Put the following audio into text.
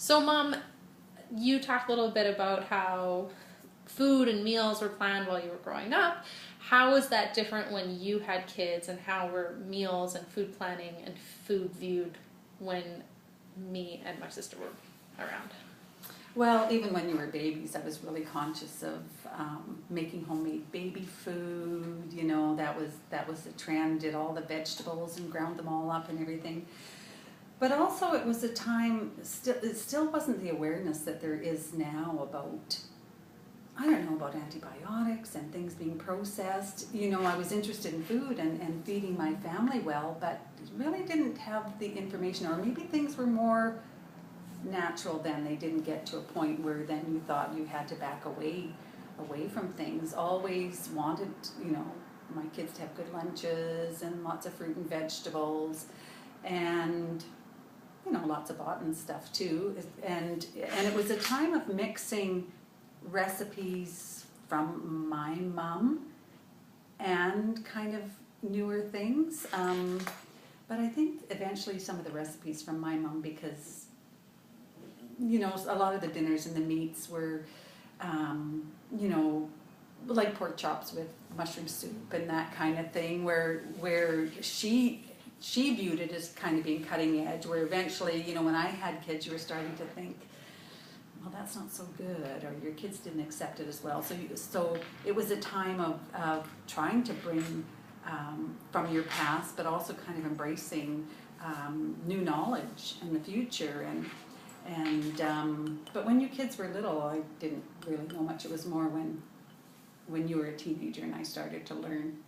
So, Mom, you talked a little bit about how food and meals were planned while you were growing up. How was that different when you had kids, and how were meals and food planning and food viewed when me and my sister were around? Well, even when you were babies, I was really conscious of making homemade baby food. You know, that was the trend. Did all the vegetables and ground them all up and everything. But also, it was a time. It still wasn't the awareness that there is now about. I don't know about antibiotics and things being processed. You know, I was interested in food and feeding my family well, but really didn't have the information, or maybe things were more natural then. They didn't get to a point where then you thought you had to back away from things. Always wanted, my kids to have good lunches and lots of fruit and vegetables, and lots of boughten stuff too. And it was a time of mixing recipes from my mom and kind of newer things. But I think eventually some of the recipes from my mom, because a lot of the dinners and the meats were, like pork chops with mushroom soup and that kind of thing, where she viewed it as kind of being cutting edge, where eventually, when I had kids, you were starting to think, well, that's not so good, or your kids didn't accept it as well. So it was a time of trying to bring from your past, but also kind of embracing new knowledge in the future. But when your kids were little, I didn't really know much. It was more when you were a teenager and I started to learn